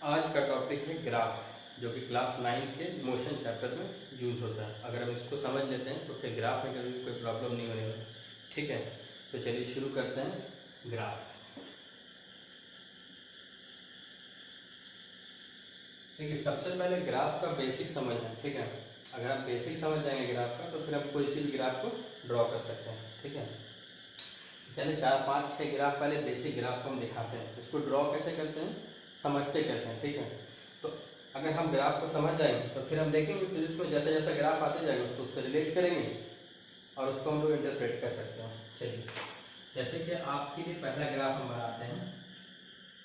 आज का टॉपिक है ग्राफ, जो कि क्लास 9 के मोशन चैप्टर में यूज़ होता है। अगर हम इसको समझ लेते हैं तो फिर ग्राफ में कभी कोई प्रॉब्लम नहीं होने वाली। ठीक है, तो चलिए शुरू करते हैं। ग्राफ, देखिए सबसे पहले ग्राफ का बेसिक समझना। ठीक है, अगर आप बेसिक समझ जाएंगे ग्राफ का तो फिर हम कोई सी भी ग्राफ को ड्रॉ कर सकते हैं। ठीक है, चलिए 4, 5, 6 ग्राफ पहले बेसिक ग्राफ को हम दिखाते हैं, इसको ड्रॉ कैसे करते हैं, समझते कैसे हैं। ठीक है, तो अगर हम ग्राफ को समझ जाएंगे तो फिर हम देखेंगे फिजिक्स में जैसे जैसा ग्राफ आते जाएंगे उसको उससे रिलेट करेंगे और उसको हम लोग इंटरप्रेट कर सकते हैं। चलिए, जैसे कि आपके लिए पहला ग्राफ हम बनाते हैं।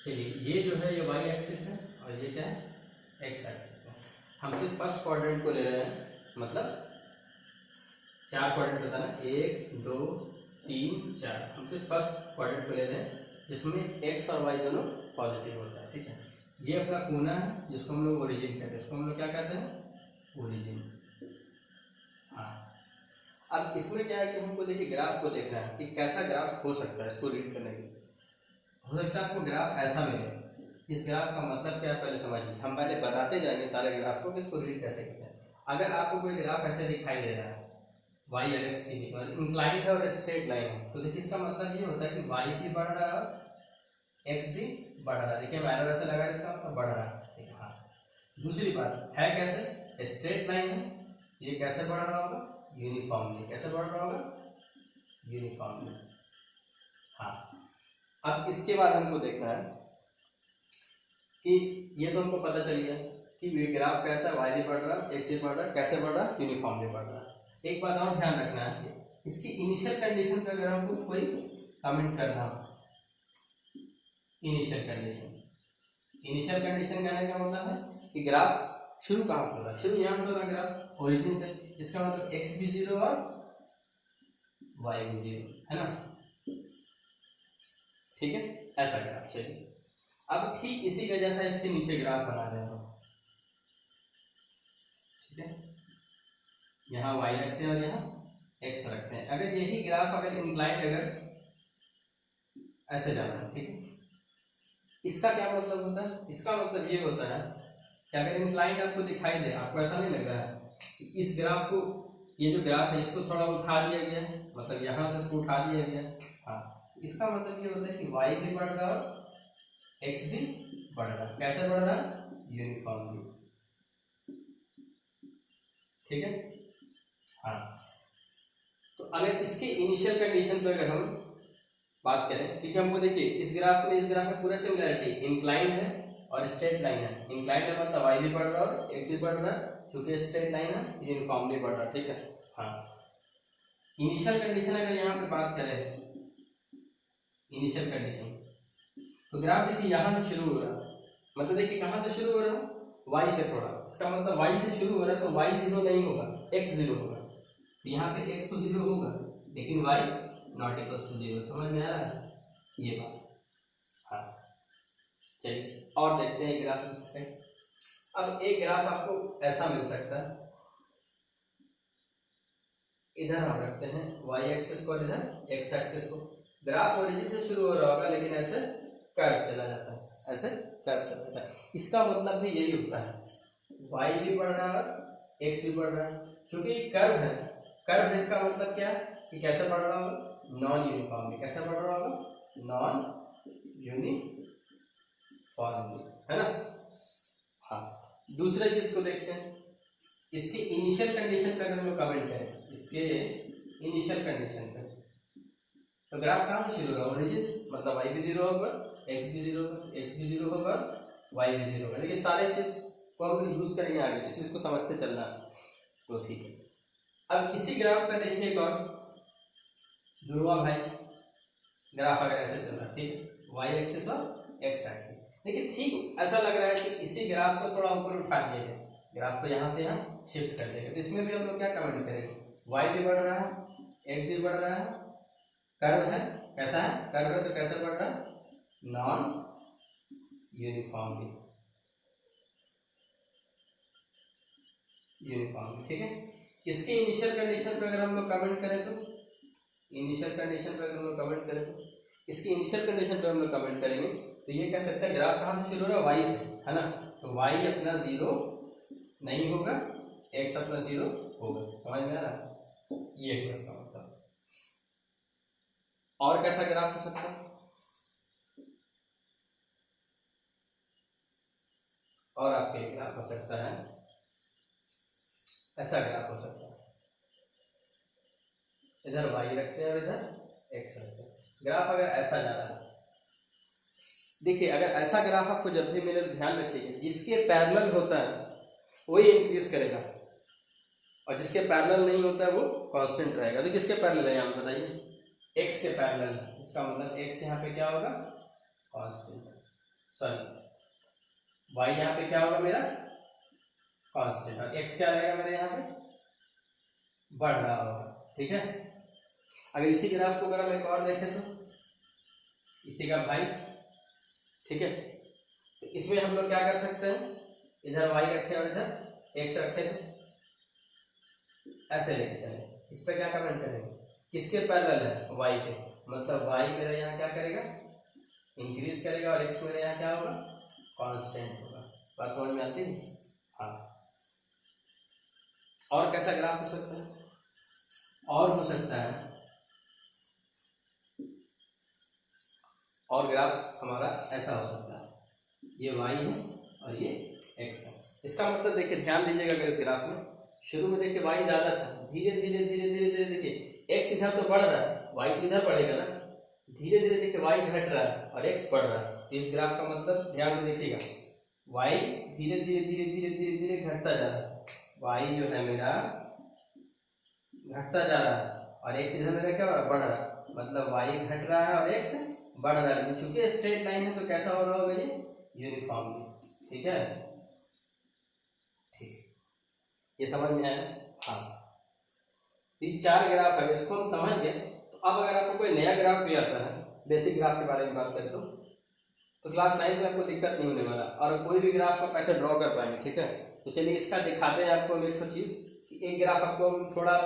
चलिए, ये जो है ये वाई एक्सिस है और ये क्या है, एक्स एक्सिस है। हम सिर्फ फर्स्ट क्वाड्रेंट को ले रहे हैं, मतलब 4 क्वाड्रेंट होता है ना, 1 2 3 4। हम सिर्फ फर्स्ट क्वाड्रेंट को ले रहे हैं जिसमें एक्स और वाई दोनों पॉजिटिव होता है। ठीक है, ये अपना कोना है जिसको हम लोग ओरिजिन कहते हैं। इसको हम लोग क्या कहते हैं, ओरिजिन। हाँ, अब इसमें क्या है कि हमको देखिए ग्राफ को देखना है कि कैसा ग्राफ हो सकता है। इसको रीड करने के हो सकता है आपको ग्राफ ऐसा मिले। इस ग्राफ का मतलब क्या है पहले समझिए। हम पहले बताते जाएंगे सारे ग्राफ को कि इसको रीड कैसे करते हैं। अगर आपको कोई ग्राफ ऐसे दिखाई दे रहा है, वाई और एक्स की इंक्लाइंड है और स्ट्रेट लाइन है, तो देखिए इसका मतलब ये होता है कि वाई भी बढ़ रहा है और एक्स भी बढ़ रहा है। देखिए मैं एरो ऐसे लगा, इसका मतलब बढ़ रहा है। ठीक है, हाँ। दूसरी बात है कैसे, स्ट्रेट लाइन है, ये कैसे बढ़ रहा होगा, यूनिफॉर्मली। कैसे बढ़ रहा होगा, यूनिफॉर्मली। हाँ, अब इसके बाद हमको देखना है कि ये तो हमको पता चल गया कि ये ग्राफ कैसा है, वाई भी बढ़ रहा है, एक्स भी बढ़ रहा है, कैसे बढ़ रहा है, यूनिफॉर्मली बढ़ रहा है। एक बात और ध्यान रखना है कि इसकी इनिशियल कंडीशन पे अगर हमको कोई कमेंट करना हो, इनिशियल कंडीशन कहने का मतलब है कि ग्राफ शुरू कहाँ से हो रहा है, शुरू यहाँ से हो रहा है ग्राफ, ओरिजिन से। इसका मतलब एक्स भी 0 और वाई भी 0 है ना। ठीक है, ऐसा ग्राफ। चलिए, अब ठीक इसी का जैसा इसके नीचे ग्राफ बना रहे हैं। ठीक है, यहाँ y रखते हैं और यहाँ x रखते हैं। अगर यही ग्राफ अगर इंक्लाइंड अगर ऐसे जाना है, ठीक है, इसका क्या मतलब होता है, इसका मतलब ये होता है कि अगर इंक्लाइंड आपको दिखाई दे, आपको ऐसा नहीं लग रहा है कि इस ग्राफ को, ये जो ग्राफ है इसको थोड़ा उठा दिया गया है, मतलब यहाँ से इसको उठा दिया गया। हाँ, इसका मतलब ये होता है कि y भी बढ़ रहा है और x भी बढ़ रहा है। कैसे बढ़ रहा है, यूनिफॉर्मली। ठीक है, हाँ। तो अगर इसके इनिशियल कंडीशन पर अगर हम बात करें, क्योंकि हमको देखिए इस ग्राफ में पूरा सिमिलरिटी, इंक्लाइंड है और स्ट्रेट लाइन है। इंक्लाइंड है मतलब वाई भी बढ़ रहा है और एक्स भी बढ़ रहा है, चूंकि स्ट्रेट लाइन है यूनिफॉर्मली बढ़ रहा है। ठीक है, हाँ। इनिशियल कंडीशन अगर यहाँ पे बात करें, इनिशियल कंडीशन, तो ग्राफ देखिए यहाँ से शुरू हो रहा है, मतलब देखिए कहाँ से शुरू हो रहा है, वाई से थोड़ा। इसका मतलब वाई से शुरू हो रहा है तो वाई 0 नहीं होगा, एक्स 0 होगा। तो यहाँ पे x तो 0 होगा लेकिन y नॉट इक्वल टू 0। समझ में आ रहा है ये बात। हाँ, चलिए और देखते हैं ग्राफ। अब एक ग्राफ आपको ऐसा मिल सकता है, इधर हम रखते हैं y एक्सिस को और इधर x एक्सिस को। ग्राफ ओरिजिन से शुरू हो रहा होगा लेकिन ऐसे कर्व चला जाता है, ऐसे कर्व चला जाता है। इसका मतलब भी यही होता है, y भी बढ़ रहा है और x भी बढ़ रहा है। क्योंकि कर्व है, कर्व है, इसका मतलब क्या है कि कैसे बढ़ रहा होगा, नॉन यूनिफॉर्मली। कैसे बढ़ रहा होगा, नॉन यूनिफॉर्मली, है ना। हाँ, दूसरे चीज को देखते हैं, इसके इनिशियल कंडीशन पर अगर हम कमेंट करें, इसके इनिशियल कंडीशन पर, तो ग्राफ कहाँ से शुरू होगा, ओरिजिन, मतलब y भी 0 होगा, x भी 0 होगा, x भी 0 होगा, y भी 0 होगा। लेकिन सारे चीज को हम यूज करेंगे आगे, इसलिए इसको समझते चलना है। तो ठीक है, अब इसी ग्राफ का देखिए एक और जुड़वा भाई ग्राफ अगर ऐसे चल रहा है, ठीक है, वाई एक्सिस और एक्स एक्सिस। देखिए ठीक ऐसा लग रहा है कि इसी ग्राफ को थोड़ा ऊपर उठा दिया जाए, ग्राफ को यहाँ से यहाँ शिफ्ट कर देगा। तो इसमें भी हम लोग क्या कमेंट करेंगे, वाई भी बढ़ रहा है, एक्स भी बढ़ रहा है, कर्व है, कैसा है, कर्व है तो कैसे बढ़ रहा है, नॉन यूनिफॉर्मली। ठीक है, इसके इनिशियल कंडीशन पर अगर हम लोग कमेंट करें तो, इनिशियल कंडीशन पर अगर हम लोग कमेंट करें तो, इसकी इनिशियल कंडीशन पर हम लोग कमेंट करेंगे तो ये कह सकते हैं ग्राफ कहाँ से शुरू हो रहा है, वाई से, है ना। तो वाई अपना 0 नहीं होगा, एक्स अपना 0 होगा। समझ में आ रहा, ये है इसका मतलब। और कैसा ग्राफ हो सकता है, और आपके ग्राफ हो सकता है, ऐसा ग्राफ हो सकता है, इधर वाई रखते हैं और इधर एक्स रखते हैं। ग्राफ अगर ऐसा जा रहा है, देखिए अगर ऐसा ग्राफ आपको जब भी मिले ध्यान रखिएगा, जिसके पैरेलल होता है वही इंक्रीज करेगा और जिसके पैरेलल नहीं होता है वो कांस्टेंट रहेगा। तो किसके पैरेलल है यहाँ पे बताइए, एक्स के पैरेलल है, इसका मतलब एक्स यहाँ पे क्या होगा, कांस्टेंट, सॉरी वाई यहाँ पे क्या होगा मेरा, कांस्टेंट, और एक्स क्या रहेगा मेरे यहाँ पे, बढ़ रहा होगा। ठीक है, अगर इसी ग्राफ को अगर हम एक और देखें तो इसी का भाई, ठीक है, तो इसमें हम लोग क्या कर सकते हैं, इधर वाई रखे और इधर एक्स रखे थे, ऐसे लेके चले। इस पर क्या कमेंट करेंगे, किसके पैरेलल है, वाई के, मतलब वाई मेरा यहाँ क्या करेगा, इंक्रीज करेगा और एक्स मेरे यहाँ क्या होगा, कांस्टेंट होगा। बात समझ में आती है। हाँ, और कैसा ग्राफ हो सकता है, और हो सकता है, और ग्राफ हमारा ऐसा हो सकता है, ये y है और ये x है। इसका मतलब देखिए ध्यान दीजिएगा, अगर इस ग्राफ में शुरू में देखिए y ज्यादा था, धीरे धीरे धीरे धीरे धीरे देखिए x इधर तो बढ़ रहा है, y तो इधर बढ़ेगा ना, धीरे धीरे देखिए y घट रहा है और x बढ़ रहा है। तो इस ग्राफ का मतलब ध्यान से देखिएगा, y धीरे धीरे धीरे धीरे धीरे धीरे घटता जा रहा है, y जो है मेरा घटता जा रहा है और x इधर मेरा क्या हो रहा है, बढ़ रहा है, मतलब y घट रहा है और x बढ़ रहा है। लेकिन चूंकि स्ट्रेट लाइन है तो कैसा हो रहा होगा ये, यूनिफॉर्मली। ठीक है, ठीक, ये समझ में आया। हाँ, तो ये 4 ग्राफ है, इसको हम समझ गए। तो अब अगर आपको कोई नया ग्राफ भी आता है, बेसिक ग्राफ के बारे में बात करें तो क्लास 9 में आपको दिक्कत नहीं होने वाला और कोई भी ग्राफ आप ऐसे ड्रॉ कर पाएंगे। ठीक है, तो चलिए इसका दिखाते हैं आपको एक तो चीज कि एक ग्राफ आपको थोड़ा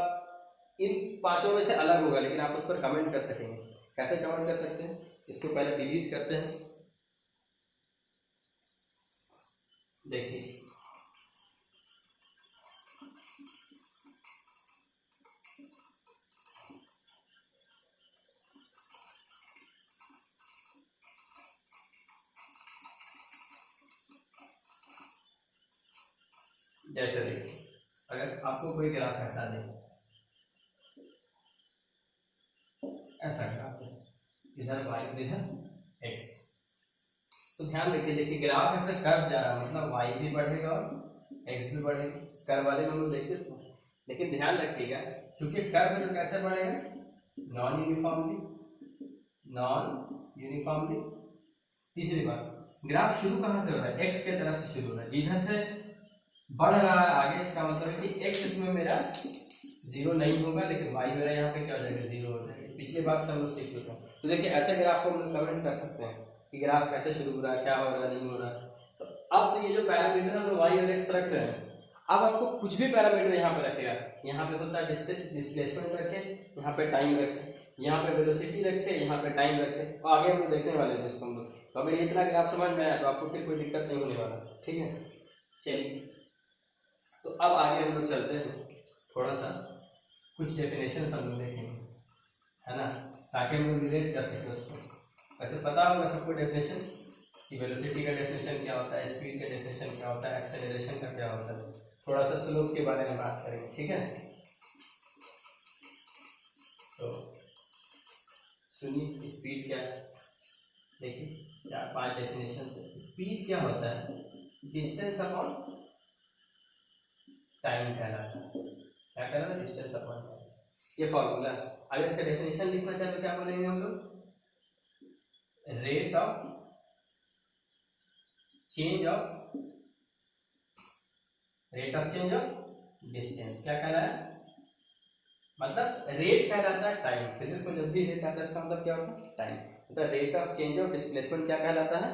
इन 5 में से अलग होगा, लेकिन आप उस पर कमेंट कर सकेंगे। कैसे कमेंट कर सकते हैं, इसको पहले डिलीट करते हैं। देखिए जैसे देखिए, अगर आपको कोई ग्राफ ऐसा दे, ऐसा ग्राफ है, इधर y इधर x, तो ध्यान रखिए, देखिए ग्राफ ऐसे कर्व जा रहा है, मतलब y भी बढ़ेगा और x भी बढ़ेगा। कर्व वाले में हम लोग देखते थे, लेकिन ध्यान रखिएगा क्योंकि कर्व है तो कैसे बढ़ेगा, नॉन यूनिफॉर्मली, नॉन यूनिफॉर्मली। तीसरी बात, ग्राफ शुरू कहाँ से हो रहा है, x के तरफ से शुरू हो रहा है, जिधर से बढ़ रहा है आगे, इसका मतलब है कि x इसमें मेरा 0 नहीं होगा, लेकिन y मेरा यहाँ पे क्या हो जाएगा, 0 हो जाएगा। पिछली बार से हम लोग सीख चुके हैं। तो देखिए ऐसे ग्राफ को हम कमेंट कर सकते हैं कि ग्राफ कैसे शुरू हो रहा है, क्या हो रहा है, नहीं हो रहा है। तो अब तो ये जो पैरामीटर हम लोग y और x रख रहे हैं, अब आपको कुछ भी पैरामीटर यहाँ पे रखेगा, यहाँ पे होता है डिस्प्लेसमेंट रखे, यहाँ पे टाइम रखे, यहाँ पे वेलोसिटी रखे, यहाँ पे टाइम रखे, तो आगे हम लोग देखने वाले हैं इसको हम लोग। तो अगर इतना ग्राफ समझ में आया तो आपको फिर कोई दिक्कत नहीं होने वाला। ठीक है, चलिए तो अब आगे हम लोग चलते हैं, थोड़ा सा कुछ डेफिनेशन हम लोग देखेंगे, है ना, ताकि हम लोग रिलेट कर सकें उसको। वैसे पता होगा सबको डेफिनेशन कि वेलोसिटी का डेफिनेशन क्या होता है, स्पीड का डेफिनेशन क्या होता है, एक्सेलरेशन का क्या होता है, थोड़ा सा स्लोप के बारे में बात करेंगे। ठीक है, तो सुनिए स्पीड क्या है। देखिए 4-5 डेफिनेशन है। स्पीड क्या होता है, डिस्टेंस अपॉन टाइम कहलाता है। क्या कहलाता है, डिस्टेंस अपॉन टाइम, ये फॉर्मूला है। अगर इसका डेफिनेशन लिखना चाहे तो क्या बोलेंगे हम लोग, rate of change of distance. क्या कहला है, मतलब रेट कहलाता है टाइम। फिजिक्स में जब भी रेट आता है इसका मतलब क्या होता है, टाइम। मतलब rate of change of displacement क्या कहलाता है,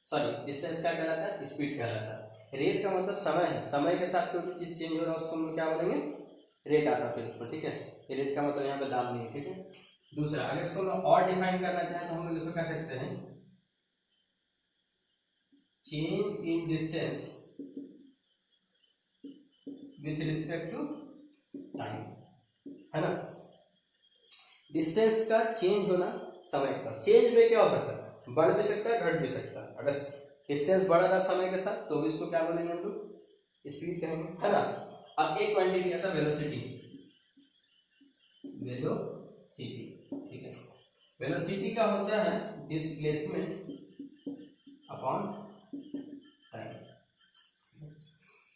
सॉरी डिस्टेंस क्या कहलाता है, स्पीड कहलाता है। रेट का मतलब समय है, समय के साथ कोई भी चीज चेंज हो रहा है उसको हम क्या बोलेंगे, रेट आता है फिजिक्स में। ठीक है, ये रेट का मतलब यहाँ पे दाम नहीं है। ठीक है, दूसरा अगर इसको और डिफाइन करना चाहें तो हम लोग इसको कह सकते हैं change in distance with respect to time, है ना। डिस्टेंस का चेंज होना समय के साथ। चेंज में क्या हो सकता है, बढ़ भी सकता है, घट भी सकता है। अगर डिस्टेंस बढ़ रहा समय के साथ तो इसको क्या बोलेंगे हम लोग, स्पीड कहेंगे, है ना। अब एक क्वांटिटी आता है वेलोसिटी, वेलोसिटी, ठीक है। वेलोसिटी का होता है डिस्प्लेसमेंट अपॉन टाइम।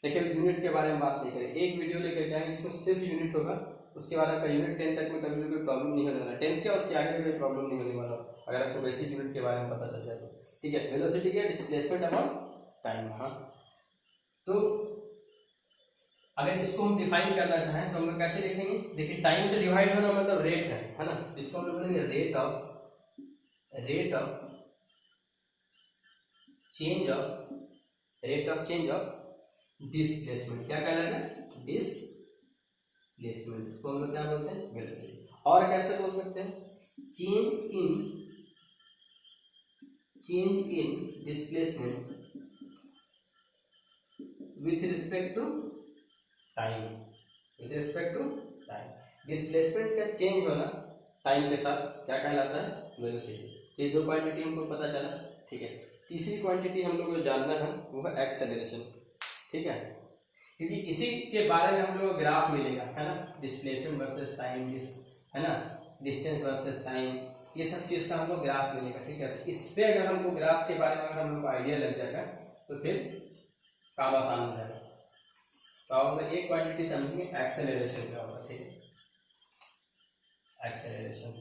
देखिए यूनिट के बारे में बात नहीं करें, एक वीडियो लेकर के आएंगे जिसमें सिर्फ यूनिट होगा, उसके बाद आपका यूनिट 10 तक में कभी भी कोई प्रॉब्लम नहीं होने वाला। 10 क्या उसके आगे कोई प्रॉब्लम नहीं होने वाला अगर आपको बेसिक यूनिट के बारे में पता चल जाए तो, ठीक है। वेलोसिटी क्या, डिस्प्लेसमेंट अपॉन टाइम। हाँ, तो अगर इसको हम डिफाइन करना चाहें तो हम लोग कैसे लिखेंगे, देखिए टाइम से डिवाइड होना मतलब रेट है ना। इसको हम लोग बोलेंगे rate of change of displacement. क्या कहलाएगा, डिस्प्लेसमेंट। इसको हम लोग क्या बोलते हैं, वेलोसिटी। और कैसे बोल सकते हैं, change in displacement with respect to time, displacement का चेंज होना टाइम के साथ क्या कहलाता है, वेलोसिटी। ये दो क्वांटिटी हमको पता चला, ठीक है। तीसरी क्वांटिटी हम लोग को जानना है वो है एक्सेलरेशन, ठीक है। क्योंकि इसी के बारे में हम लोग को ग्राफ मिलेगा, है ना। डिस्प्लेसमेंट वर्सेस टाइम, है ना, डिस्टेंस वर्सेस टाइम, ये सब चीज़ का हमको ग्राफ मिलेगा, ठीक है। तो इस पे अगर हमको ग्राफ के बारे में अगर हम लोग को आइडिया लग जाएगा तो फिर काम आसान हो जाएगा। तो हम लोग एक क्वांटिटी समझेंगे एक्सेलरेशन क्या होगा, ठीक है। एक्सेलरेशन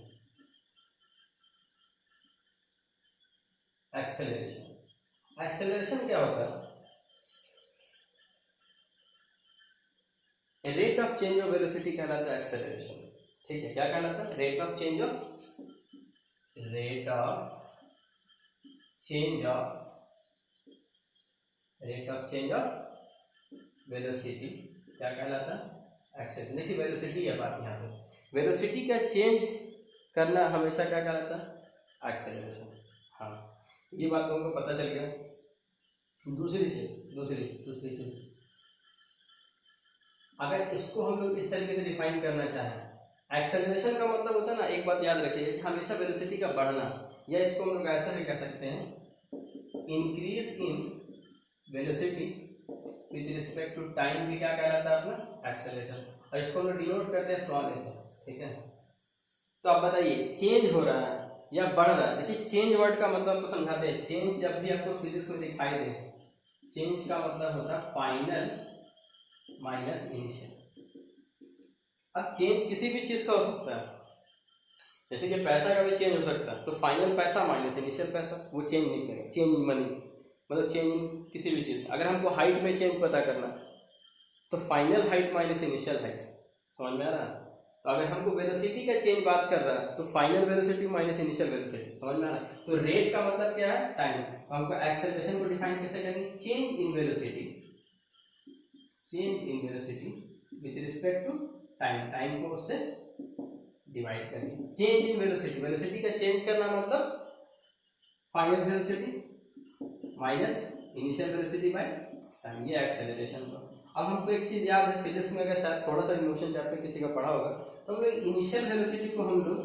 क्या होता है, rate of change of velocity कहलाता है एक्सेलरेशन, ठीक है। क्या कहलाता है, rate of change of velocity क्या कहलाता है, एक्सेलरेशन। देखिए वेलोसिटी है बात यहाँ पे, वेलोसिटी का चेंज करना हमेशा क्या कहलाता है, एक्सेलरेशन। हाँ, ये बात तुमको पता चल गया। दूसरी चीज अगर इसको हम लोग इस तरीके से डिफाइन करना चाहें, एक्सेलरेशन का मतलब होता है ना, एक बात याद रखिए कि हमेशा वेलोसिटी का बढ़ना, या इसको हम लोग ऐसा भी कह सकते हैं, increase in velocity with respect to time भी क्या कहलाता है अपना, एक्सेलरेशन। और इसको हम लोग डिनोट करते हैं स्मॉल ए से, ठीक है। तो आप बताइए चेंज हो रहा है या बढ़ रहा है। देखिए चेंज वर्ड का मतलब आपको समझाते हैं। चेंज जब भी आपको फिजिक्स में दिखाई दे, चेंज का मतलब होता है फाइनल माइनस इनिशियल। अब चेंज किसी भी चीज का हो सकता है, जैसे कि पैसा का भी चेंज हो सकता है, तो फाइनल पैसा माइनस इनिशियल पैसा, वो चेंज निकलेगा। चेंज मनी मतलब चेंज किसी भी चीज। अगर हमको हाइट में चेंज पता करना तो final height minus initial height, समझ में आ रहा है। तो अगर हमको वेलोसिटी का चेंज बात कर रहा है तो final velocity minus initial velocity, समझ में आ रहा है। तो रेट का मतलब क्या है, टाइम। तो हमको एक्सेलरेशन को डिफाइन कैसे करेंगे, change in velocity with respect to time को उससे डिवाइड करेंगे। चेंज इन वेलोसिटी का चेंज करना मतलब final velocity minus initial velocity by time, ये एक्सेलरेशन का। अब हमको एक चीज याद है, फिजिक्स में अगर शायद थोड़ा सा मोशन चैप्टर किसी का पढ़ा होगा, तो हम लोग इनिशियल वेलोसिटी को हम लोग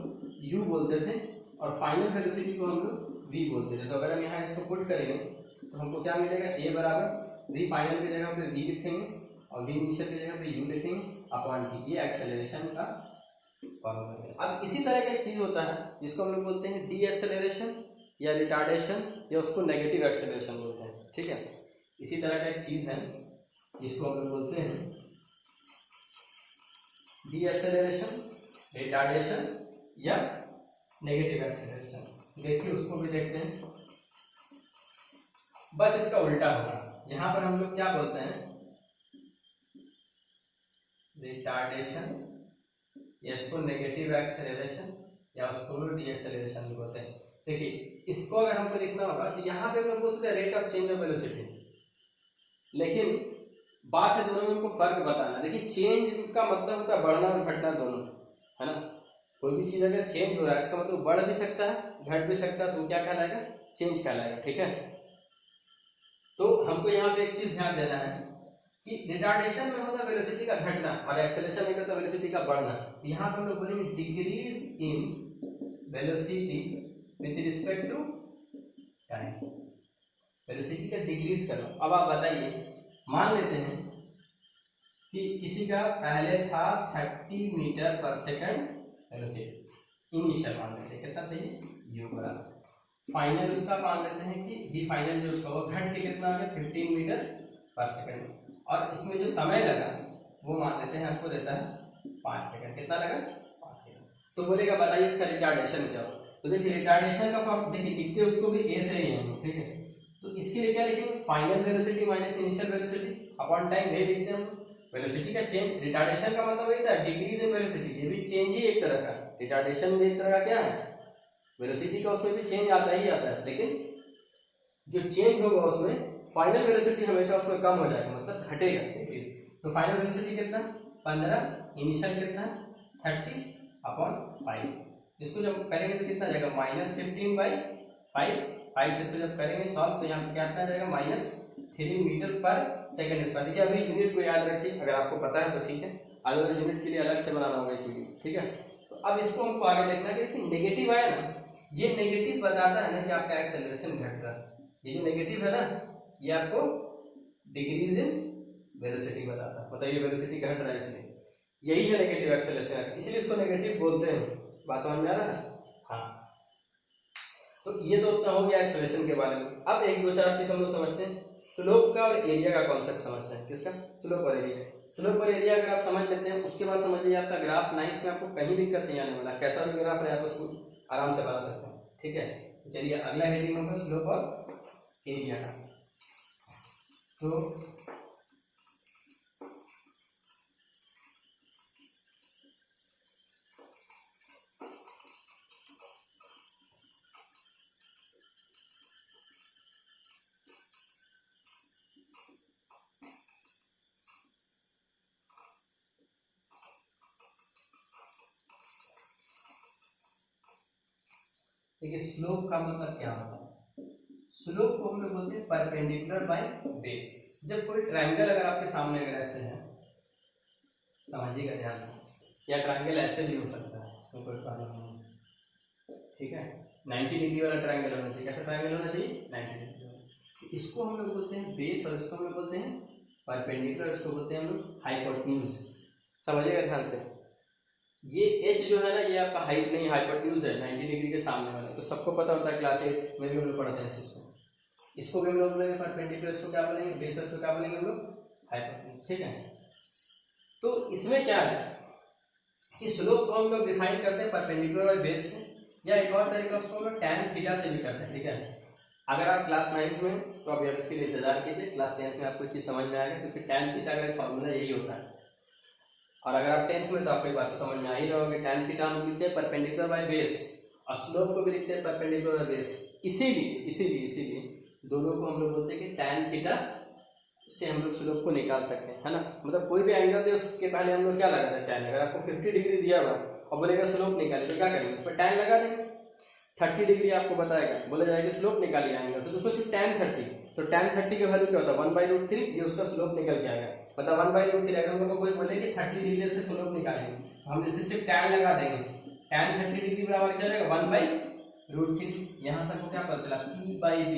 यू बोलते थे और फाइनल वेलोसिटी को हम लोग वी बोलते थे। तो अगर हम यहाँ इसको पुट करेंगे तो हमको क्या मिलेगा, ए बराबर वी फाइनल की जगह पे वी लिखेंगे और वी इनिशियल की जगह पे यू लिखेंगे अपॉन टी। ये एक्सेलरेशन का फॉर्मूला है। अब इसी तरह का एक चीज होता है जिसको हम लोग बोलते हैं डी एक्सेलरेशन या रिटार्डेशन, या उसको नेगेटिव एक्सेलरेशन बोलते हैं, ठीक है। इसी तरह का एक चीज है जिसको हम लोग बोलते हैं डी एक्सेलरेशन, रिटार्डेशन या नेगेटिव एक्सेलरेशन। देखिए उसको भी देखते हैं, बस इसका उल्टा होगा। यहां पर हम लोग क्या बोलते हैं, रिटार्डेशन, या इसको नेगेटिव एक्सेलरेशन, या उसको डी एक्सेलरेशन बोलते हैं। देखिए इसको अगर हमको लिखना होगा तो यहाँ पे हम लोग बोलते हैं rate of change of velocity, लेकिन बात है दोनों में हमको फर्क बताना। देखिए चेंज का मतलब होता है बढ़ना और घटना दोनों, है ना। कोई भी चीज अगर चेंज हो रहा है इसका मतलब बढ़ भी सकता है घट भी सकता है, तो क्या कहलाएगा, चेंज कहलाएगा, ठीक है। तो हमको यहाँ पे एक चीज ध्यान देना है कि रिटार्डेशन में होता है वेलोसिटी का घटना और एक्सेलरेशन में होता है वेलोसिटी का बढ़ना। यहाँ पे हम लोग बोलेंगे decrease in velocity with respect to time, velocity का डिक्रीज करना। अब आप बताइए, मान लेते हैं कि किसी का पहले था 30 मीटर पर सेकंड वेलोसिटी, इनिशियल मान लेते हैं कितना चाहिए यू बराबर, फाइनल उसका मान लेते हैं कि वी फाइनल जो उसका वो घट के कितना आ गया 15 मीटर पर सेकंड, और इसमें जो समय लगा वो मान लेते हैं आपको देता है 5 सेकंड। कितना लगा 5 सेकंड। तो बोलेगा बताइए इसका रिटार्डेशन क्या हो। तो देखिए रिटार्डेशन का फॉर्म देखिए लिखते उसको भी ए से ही है, ठीक है। तो इसके लिए क्या लिखेंगे, final velocity minus initial velocity upon time, यही लिखते हैं हम। वेलोसिटी का चेंज, रिटार्डेशन का मतलब यही था डिक्रीज इन वेलोसिटी, ये भी चेंज ही एक तरह का, रिटार्डेशन भी एक तरह का क्या है वेलोसिटी का, उसमें भी चेंज आता ही आता है, लेकिन जो चेंज होगा उसमें फाइनल वेलोसिटी हमेशा उसमें कम हो जाएगा, मतलब घटेगा डिक्रीज। तो फाइनल वेलोसिटी कितना 15, इनिशियल कितना 30 अपॉन 5। इसको जब करेंगे तो कितना जाएगा -15/5, 5 से इसको जब करेंगे सॉल्व तो यहाँ पे क्या आता जाएगा -3 मीटर पर सेकंड स्क्वायर। देखिए अभी यूनिट को याद रखिए, अगर आपको पता है तो ठीक है, अगर यूनिट के लिए अलग से बनाना होगा एक वीडियो, ठीक है। तो अब इसको हमको आगे देखना है कि देखिए नेगेटिव आया ना, ये नेगेटिव बताता है ना कि आपका एक्सेलरेशन घट रहा है। ये जो नेगेटिव है ना ये आपको डिक्रीज इन वेलोसिटी बताता है, मतलब ये वेलोसिटी घट रहा है, इसलिए यही है नेगेटिव एक्सेलरेशन, इसलिए इसको नेगेटिव बोलते हैं। बात समझ में आ रहा है? हाँ, तो ये तो उतना हो गया एक्सेलरेशन के बारे में। अब एक दो चार चीज हम लोग समझते हैं, स्लोप का और एरिया का कॉन्सेप्ट समझते हैं। किसका? स्लोप और एरिया। स्लोप और एरिया अगर आप समझ लेते हैं उसके बाद समझ लीजिए आपका ग्राफ 9th में आपको कहीं दिक्कत नहीं आने वाला, कैसा भी ग्राफ है आप उसको आराम से बना सकते हैं, ठीक है। तो चलिए अगला हेडिंग होगा स्लोप और एरिया का। तो देखिए स्लोप का मतलब क्या होता है, स्लोप को हम लोग बोलते हैं परपेंडिकुलर बाय बेस। जब कोई ट्रायंगल अगर आपके सामने अगर ऐसे है, समझिएगा ध्यान से, या ट्रायंगल ऐसे भी हो सकता है, इसमें कोई प्रॉब्लम नहीं है, ठीक है। 90 डिग्री वाला ट्रायंगल होना चाहिए। कैसा ट्रायंगल होना चाहिए? 90 डिग्री वाला। इसको हम लोग बोलते हैं बेस और इसको हम लोग बोलते हैं परपेंडिकुलर, इसको बोलते हैं हम लोग हाइपोटेन्यूज। समझिएगा ध्यान से, ये एच जो है ना ये आपका हाइट नहीं हाइपोटेन्यूज है, 90 डिग्री के सामने वाला। तो सबको पता होता है क्लास 8 में भी हम लोग पढ़ते हैं इसको भी हम लोग बोलेंगे परपेंडिकुलर, इसको क्या बोलेंगे बेस, इसको क्या बोलेंगे हम लोग हाइपोटेन्यूज, ठीक है। तो इसमें क्या है कि स्लोप को हम लोग डिफाइन करते हैं परपेंडिकुलर बाय बेस से, या एक और तरीका उसको हम लोग tan थीटा से भी करते हैं, ठीक है। अगर आप क्लास 9th में तो अभी आप इसके लिए इंतजार कीजिए, क्लास 10th में आपको चीज समझ में आएगा, क्योंकि tan थीटा का फॉर्मूला यही होता है। और अगर आप 10th में तो आपको बात तो समझ में आ ही रहोगे, tan थीटा हम लिखते हैं परपेंडिकुलर बाय बेस और स्लोप को भी लिखते हैं परपेंडिकुलर बाय बेस। इसीलिए दोनों को हम लोग बोलते हैं कि tan थीटा से हम लोग स्लोप को निकाल सकते हैं, है ना। मतलब कोई भी एंगल दे उसके पहले हम लोग क्या लगाते हैं tan। अगर आपको 50 डिग्री दिया हुआ और बोलेगा स्लोप निकालिए तो क्या करेंगे, उस पर tan लगा देंगे। 30 डिग्री आपको बताएगा, बोला जाएगा स्लोप निकालिए एंगल से, तो उसमें सिर्फ tan 30, तो tan 30 के वैल्यू क्या होता है 1/√3, ये उसका स्लोप निकल के आएगा। मतलब 1/√3। अगर हम लोग को कोई बोले कि 30 डिग्री से स्लोप निकालेंगे तो हम इसमें सिर्फ tan लगा देंगे, tan 30 डिग्री बराबर क्या जाएगा 1/√3। यहाँ से हमको क्या पता चला p/b,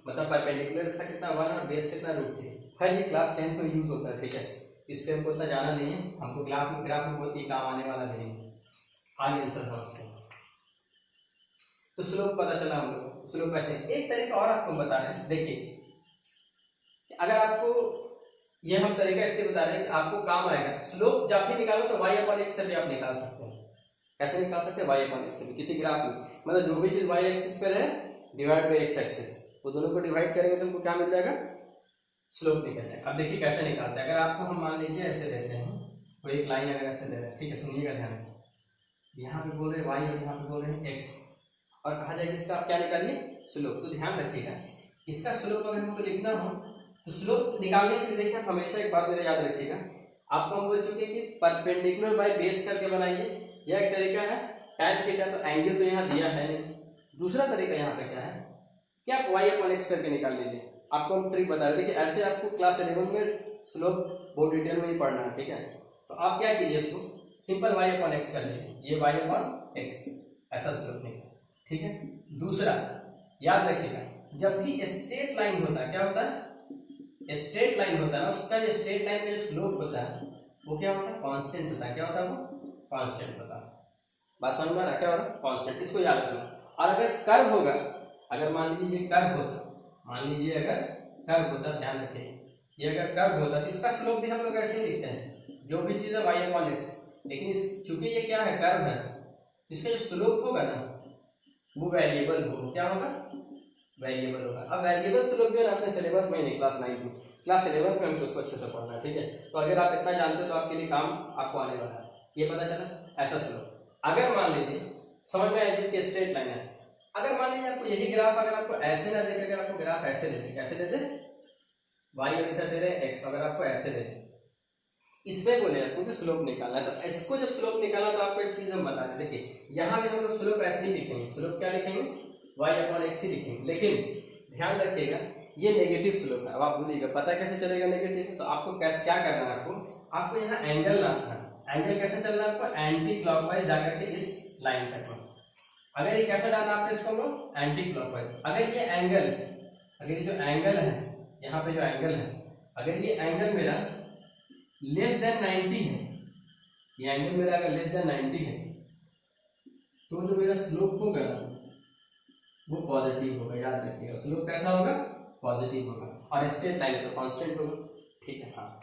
मतलब परपेंडिकुलर इसका कितना 1 और बेस कितना √3। खैर ये क्लास 10th में यूज होता है, ठीक है, इस पर हमको इतना जाना नहीं है, हमको ग्राफ में बहुत ही काम आने वाला नहीं है। आगे आंसर समझते हैं। तो स्लोप पता चला हम लोग, स्लोप ऐसे। एक तरीका और आपको बता रहे हैं, देखिए अगर आपको ये हम तरीका इसलिए बता रहे हैं कि आपको काम आएगा। स्लोप जब भी निकालो तो y/x से भी आप निकाल सकते हैं। कैसे निकाल सकते हैं? y/x से भी किसी ग्राफ में, मतलब जो भी चीज y एक्सिस पर है डिवाइड बाय x एक्सिस, वो दोनों को डिवाइड करेंगे तो हमको क्या मिल जाएगा स्लोप निकल जाएगा। अब देखिए कैसे निकालते हैं। अगर आपको हम मान लीजिए ऐसे देते हैं, कोई एक लाइन अगर ऐसे दे रहे हैं, ठीक है, सुनिएगा ध्यान से। यहाँ पे बोल रहे y और यहाँ पे बोल रहे हैं x, और कहा जाएगा इसका आप क्या निकालिए स्लोप। तो ध्यान रखिएगा इसका स्लोप अगर हमको लिखना हो तो स्लोप निकालने के लिए देखिए आप हमेशा एक बात मेरे याद रखिएगा, आपको हम बोल चुके हैं कि परपेंडिकुलर बाय बेस करके बनाइए, यह एक तरीका है। tan थीटा तो एंगल तो यहाँ दिया है नहीं। दूसरा तरीका यहाँ पे क्या है कि आप y/x करके निकाल लीजिए। आपको हम ट्रिक बता रहे देखिए, ऐसे आपको क्लास 11 में स्लोप बहुत डिटेल में ही पढ़ना है, ठीक है। तो आप क्या कीजिए, इसको सिंपल y अपॉन एक्स कर लीजिए, ये y अपॉन एक्स ऐसा स्लोप निकला, ठीक है। दूसरा याद रखिएगा, जब भी स्ट्रेट लाइन होता है, क्या होता है, स्ट्रेट लाइन होता है ना, उसका जो स्ट्रेट लाइन का जो स्लोप होता है वो क्या होता है, कांस्टेंट होता है। क्या होता है वो, कांस्टेंट होता है। बात समझ में आ रहा है, क्या हो रहा है, कांस्टेंट, इसको याद रखना। और अगर कर्व होगा, अगर मान लीजिए ये कर्व होता, मान लीजिए अगर कर्व होता, ध्यान रखिए, ये अगर कर्व होता तो इसका स्लोप भी हम लोग ऐसे ही लिखते हैं, जो भी चीज़ है y अपॉन एक्स। लेकिन चूंकि ये क्या है, कर्व है, इसका जो स्लोप होगा ना वो वेरिएबल होगा। क्या होगा, वेरिएबल होगा। अब वेरिएबल स्लोप जो है अपने सिलेबस में नहीं, क्लास 9 में, क्लास 11 में हमको उसको अच्छे से पढ़ना है, ठीक है। तो अगर आप इतना जानते हो तो आपके लिए काम आपको आने वाला है, ये पता चला। ऐसा स्लोप अगर मान लीजिए समझ में आया जिसकी स्ट्रेट लाइन है, अगर मान लीजिए आपको यही ग्राफ अगर आपको ऐसे ना देखे, अगर आपको ग्राफ ऐसे दे, कैसे दे दे, वाई और इधर दे रहे एक्स, अगर आपको ऐसे दे, इसमें बोले आपको कि स्लोप निकालना है, तो इसको जब स्लोप निकालना तो आपको एक चीज हम बता रहे, देखिए यहाँ भी हम लोग स्लोप ऐसे ही लिखेंगे, स्लोप क्या लिखेंगे, वाई अपॉन एक्स ही लिखेंगे। लेकिन ध्यान रखिएगा ये नेगेटिव स्लोप है। अब आप बोलिएगा पता कैसे चलेगा नेगेटिव, तो आपको कैसे क्या करना है, आपको यहाँ एंगल नापना है। एंगल कैसे चलना है आपको, एंटी क्लॉकवाइज जाकर के इस लाइन तक। अगर ये कैसे डालना आपको, इसको हम एंटी क्लॉकवाइज। अगर ये एंगल, अगर ये जो एंगल है, यहाँ पे जो एंगल है, अगर ये एंगल मेरा लेस देन 90 है, ये एंगल मेरा अगर लेस देन 90 है, तो जो मेरा स्लोप होगा वो पॉजिटिव होगा। याद रखिएगा स्लोप कैसा होगा, पॉजिटिव होगा। और स्ट्रेट लाइन तो कांस्टेंट होगा, ठीक है। हाँ,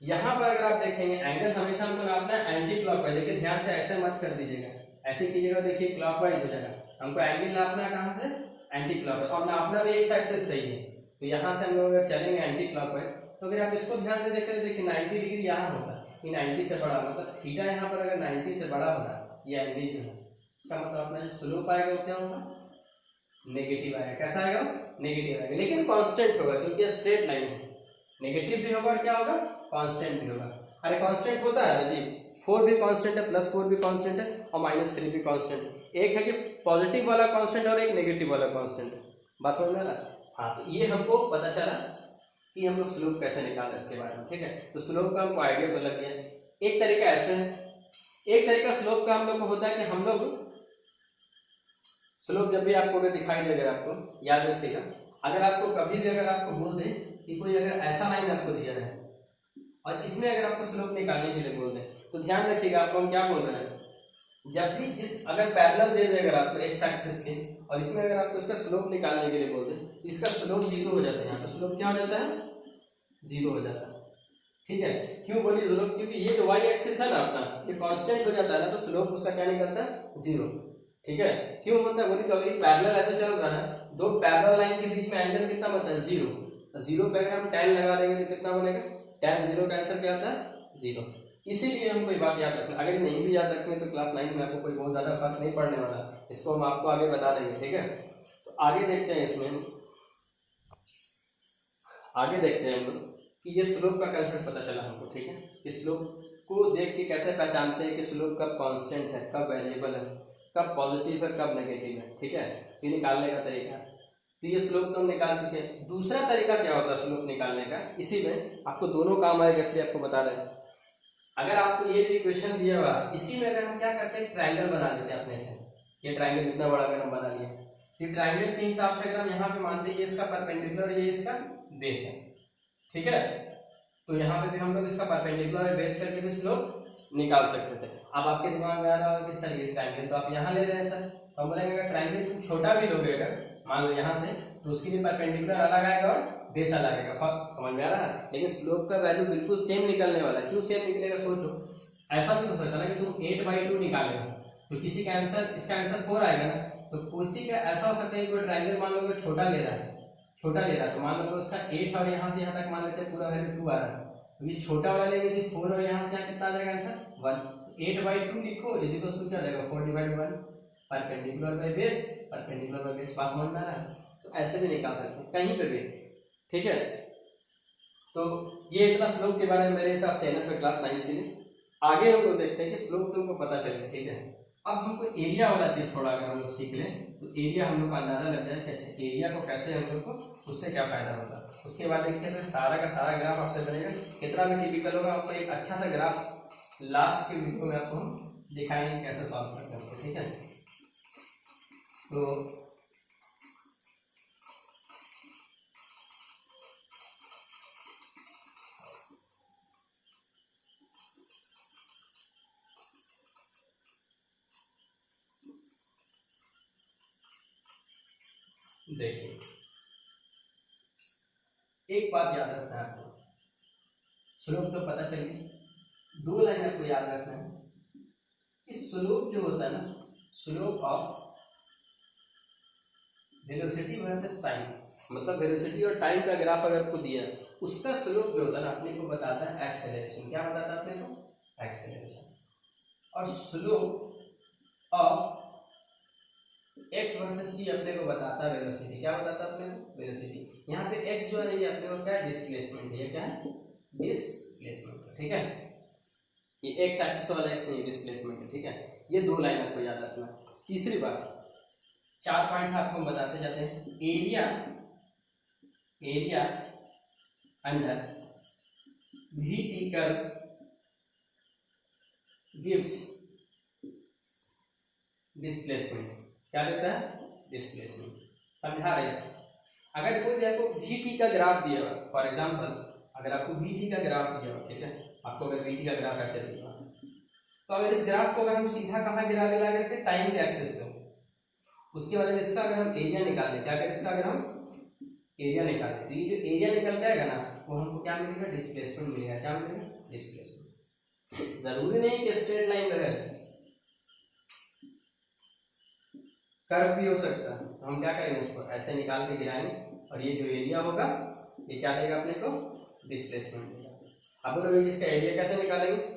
यहाँ पर अगर आप देखेंगे एंगल हमेशा हमको नापना है एंटी क्लॉकवाइज। देखिए ध्यान से ऐसे मत कर दीजिएगा, ऐसे कीजिएगा, देखिए क्लॉकवाइज हो जाएगा। हमको एंगल नापना है कहाँ से, एंटी क्लॉकवाइज, और नापना भी एक साइड से सही है। तो यहाँ से हम लोग अगर चलेंगे एंटी क्लॉकवाइज, तो अगर आप इसको ध्यान से देखें, देखिए 90 डिग्री यहाँ होता है, 90 से बड़ा, मतलब थीटा यहाँ पर अगर 90 से बड़ा होता, ये एंगल जो है, इसका मतलब अपना जो स्लोप आएगा वो क्या होगा, नेगेटिव आएगा। कैसा आएगा, नेगेटिव आएगा, लेकिन कांस्टेंट होगा क्योंकि स्ट्रेट लाइन है। नेगेटिव भी होगा और क्या होगा, कांस्टेंट भी होगा। अरे कांस्टेंट होता है ना जी, 4 भी कांस्टेंट है, +4 भी कांस्टेंट है, और -3 भी कांस्टेंट है। एक है कि पॉजिटिव वाला कांस्टेंट और एक नेगेटिव वाला कांस्टेंट है। बस समझ में आ रहा। हाँ, तो ये हमको पता चला कि हम लोग स्लोप कैसे निकालें इसके बारे में, ठीक है। तो स्लोप का हमको आइडिया तो लग गया। एक तरीका ऐसे है, एक तरीका स्लोप का हम लोग को होता है कि हम लोग स्लोप जब भी आपको अगर दिखाई देगा, आपको याद रखिएगा, अगर आपको कभी भी अगर आपको बोल दे कि कोई अगर ऐसा लाइन आपको दिया है और इसमें अगर आपको स्लोप निकालने के लिए बोल दे, तो ध्यान रखिएगा आपको हम क्या बोल रहे हैं, जब भी जिस अगर पैरेलल दे दे अगर आपको एक्स एक्सिस के, और इसमें अगर आपको इसका स्लोप निकालने के लिए बोल दे, इसका स्लोप 0 हो जाता है। यहाँ पर स्लोप क्या हो जाता है, 0 हो जाता है, ठीक है। क्यों बोलिए स्लोप, क्योंकि ये जो वाई एक्सिस है ना अपना, ये कांस्टेंट हो जाता है ना, तो स्लोप उसका क्या निकलता है, 0, ठीक है। क्यों होता है बोलिए, तो अगर पैरेलल ऐसे चल रहा है, दो पैरेलल लाइन के बीच में एंगल कितना बनता है, 0। 0 पे अगर हम tan लगा देंगे तो कितना बनेगा, tan 0 का आंसर क्या आता है, 0। इसीलिए हम कोई बात याद रखना, अगर नहीं भी याद रखेंगे तो क्लास 9 में आपको कोई बहुत ज्यादा फर्क नहीं पड़ने वाला, इसको हम आपको आगे बता देंगे, ठीक है। तो आगे देखते हैं, इसमें आगे देखते हैं हम कि ये स्लोप का कंसेप्ट पता चला हमको, ठीक है। कि स्लोप को देख के कैसे पहचानते हैं कि स्लोप कब कांस्टेंट है, कब वेरिएबल है, कब पॉजिटिव है, कब नेगेटिव है, ठीक है। ये निकालने का तरीका, तो ये स्लोप तो हम निकाल चुके हैं। दूसरा तरीका क्या होता है स्लोप निकालने का, इसी में आपको दोनों काम आएगा, इसलिए आपको बता रहे हैं। अगर आपको ये इक्वेशन दिया हुआ, इसी में अगर हम क्या करते हैं, ट्रायंगल बना देते हैं अपने से। ये ट्रायंगल इतना बड़ा अगर हम बना लिया, ये ट्रायंगल के हिसाब से अगर हम यहाँ पे मानते हैं ये इसका परपेंडिकुलर, ये इसका बेस है, ठीक है। तो यहाँ पे भी हम लोग इसका परपेंडिकुलर बेस करके भी स्लोप निकाल सकते थे। अब आपके दिमाग में आ रहा होगा कि सर ये ट्रायंगल तो आप यहाँ ले रहे हैं सर, तो हम बोलेंगे अगर ट्रायंगल तुम छोटा भी लोगे अगर मान लो यहाँ से, तो उसके लिए परपेंडिकुलर अलग आएगा और बेस अलग आएगा। समझ में आ रहा है। लेकिन स्लोप का वैल्यू बिल्कुल सेम निकलने वाला है। क्यों सेम निकलेगा, सोचो, ऐसा भी हो सकता है ना कि तुम 8/2 निकालेगा तो किसी का आंसर, इसका आंसर 4 आएगा ना, तो किसी का ऐसा हो सकता है कि कोई ट्रायंगल मान लो छोटा ले रहा है, तो मान लो उसका 8 और यहाँ से यहाँ तक मान लेते हैं पूरा वैल्यू 2 आ रहा है, तो ये छोटा वाला लेंगे 4 और यहाँ से यहाँ कितना आ जाएगा आंसर 1। 8/2 लिखो इज क्या जाएगा 4/1, perpendicular by base, perpendicular by base. पास समझ में आ रहा है। तो ऐसे भी निकाल सकते हैं कहीं पे भी, ठीक है। तो ये इतना स्लोप के बारे में मेरे हिसाब से है ना फिर क्लास 9 के लिए। आगे हम लोग देखते हैं कि स्लोप तुमको पता चले, ठीक है। अब हमको एरिया वाला चीज थोड़ा अगर हम लोग सीख लें तो एरिया हम लोग का अंदाजा लग जाए कि अच्छा एरिया को कैसे हम लोग को उससे क्या फायदा होगा। उसके बाद देखिए तो सारा का सारा ग्राफ आपसे बनेगा, कितना भी टिपिकल होगा। आपको एक अच्छा सा ग्राफ लास्ट के वीडियो में आपको हम दिखाएंगे कैसे सॉल्व करते हैं, ठीक है। तो देखिए एक बात याद रखना है आपको, स्लोप तो पता चलिए, दो लाइन आपको याद रखना है कि स्लोप जो होता है ना, slope of velocity versus time, मतलब वेलोसिटी और टाइम का ग्राफ अगर आपको दिया उसका स्लोप जो होता है ना अपने को बताता है एक्सेलरेशन। क्या बताता है अपने को? एक्सेलरेशन। और slope of x versus T अपने को बताता है वेलोसिटी। क्या बताता है अपने को? वेलोसिटी। यहाँ पे एक्स जो है ये अपने को क्या है? डिस्प्लेसमेंट। ये क्या है? डिस्प्लेसमेंट, ठीक है। ये एक्स एक्सिस वाला एक्स नहीं, डिस्प्लेसमेंट है, ठीक है। ये दो लाइन आपको याद रखना। तीसरी बात, 4 पॉइंट आपको बताते जाते हैं। Area under we T curve gives displacement. क्या देता है? डिस्प्लेसमेंट। समझा रहे हैं? अगर कोई भी आपको वी टी का ग्राफ दिया हुआ, फॉर एग्जांपल अगर आपको वी टी का ग्राफ दिया हुआ, ठीक है, आपको अगर वी टी का ग्राफ ऐसे दिया हुआ तो अगर इस ग्राफ को अगर हम सीधा कहाँ गिरा देगा करके टाइम के एक्सिस पे, उसके बाद इसका अगर हम एरिया निकालें, क्या करें इसका, अगर हम एरिया निकालें तो ये जो एरिया निकल जाएगा ना वो हमको क्या मिलेगा? डिस्प्लेसमेंट मिलेगा। क्या मिलेगा? डिस्प्लेसमेंट। जरूरी नहीं कि स्ट्रेट लाइन रहे, कर्व भी हो सकता है। तो हम क्या करेंगे, उसको ऐसे निकाल के गिराएंगे और ये जो एरिया होगा ये क्या देगा अपने को? डिस्प्लेसमेंट देगा। अब लोग इसका एरिया कैसे निकालेंगे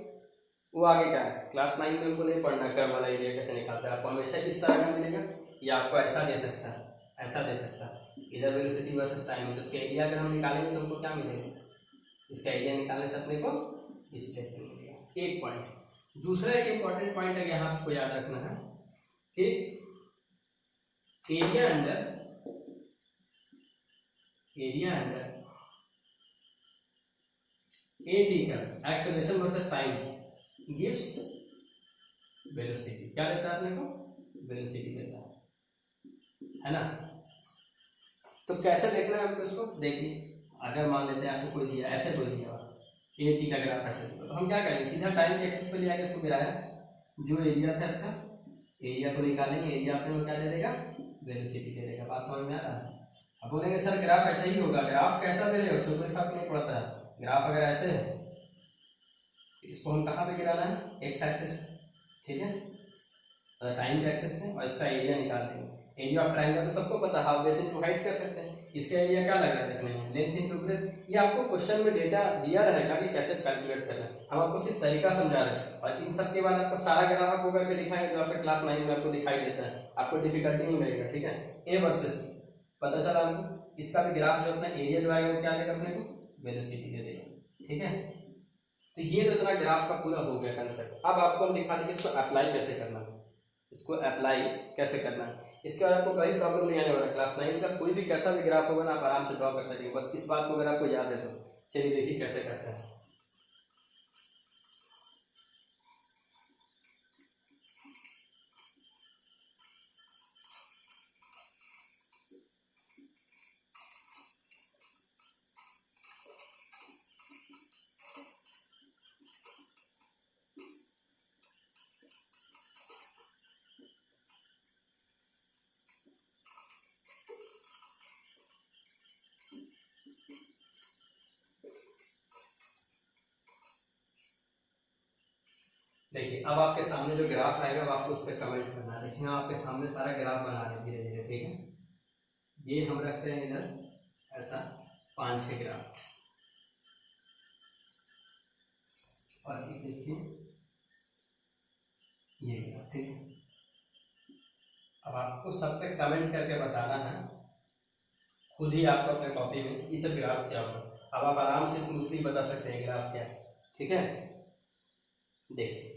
वो आगे क्या है, क्लास 9 में हमको नहीं पढ़ना कर्व वाला एरिया कैसे निकालते हैं। आपको हमेशा इस तरह का मिलेगा या आपको ऐसा दे सकता है, ऐसा दे सकता है, इधर वेलोसिटी वर्सेस टाइम। तो इसका एरिया अगर हम निकालेंगे तो हमको क्या मिलेगा? इसका एरिया निकालने से अपने को डिस्प्लेसमेंट मिलेगा। एक पॉइंट। दूसरा एक इंपॉर्टेंट पॉइंट है यहाँ आपको याद रखना है कि एरिया अंडर ए टी का acceleration versus time gives velocity. क्या देता है अपने को? वेलोसिटी देता है ना। तो कैसे देखना है आपको इसको? देखिए अगर मान लेते हैं आपको कोई दिया, ऐसे कोई दिया ए टी का ग्राफ ऐसे, तो हम क्या करेंगे, सीधा टाइम के एक्सिस पे ले आके इसको गिराया, जो एरिया था इसका एरिया को निकालेंगे, एरिया अपने को क्या दे देगा? वेलोसिटी दे देगा। बात समझ में आ रहा है? अब बोलेंगे सर ग्राफ ऐसा ही होगा, ग्राफ कैसा दे रहे हो, उससे कोई फर्क नहीं पड़ता है। ग्राफ अगर ऐसे है इसको हम कहाँ पे गिराना है? एक्स एक्सिस, ठीक है, टाइम के एक्सिस में, और इसका एरिया निकाल देंगे। एरिया ऑफ ट्रायंगल तो सबको पता है, हाफ बेस इनटू हाइट कर सकते हैं। इसका एरिया क्या लग रहा है देखने में? Length into breadth. ये आपको क्वेश्चन में डेटा दिया रहेगा कि कैसे कैलकुलेट करना है, हम आपको सिर्फ तरीका समझा रहे हैं। और इन सब के बाद आपको सारा ग्राफ आपको करके दिखाएंगे जो आपके क्लास 9 में आपको दिखाई देता है, आपको डिफिकल्टी नहीं मिलेगा, ठीक है। ए वर्सेस पता चला आपको, इसका भी ग्राफ जो अपना एरिया जो आएगा वो क्या देगा अपने को? वेलोसिटी दे देगा, ठीक है। तो ये तो इतना ग्राफ का पूरा हो गया कंसेप्ट। अब आपको हम दिखा देंगे इसको अप्लाई कैसे करना है, इसको अप्लाई कैसे करना है। इसके बाद आपको कोई प्रॉब्लम नहीं आने वाला। क्लास 9 का कोई भी कैसा भी ग्राफ होगा ना आप आराम से ड्रॉ कर सकेंगे, बस इस बात को अगर आपको याद है तो। चलिए देखिए कैसे करते हैं। देखिए अब आपके सामने जो ग्राफ आएगा वो आपको उस पर कमेंट करना है। देखिए आपके सामने सारा ग्राफ बना रहे धीरे धीरे, ठीक है। ये हम रखते हैं इधर ऐसा 5-6 ग्राफ, और ये देखिए ये ग्राफ, ठीक है। अब आपको सब पे कमेंट करके बताना है, खुद ही आपको अपने कॉपी में ये सब ग्राफ क्या होगा। अब आप आराम से स्मूथली बता सकते हैं ग्राफ क्या है, ठीक है। देखिए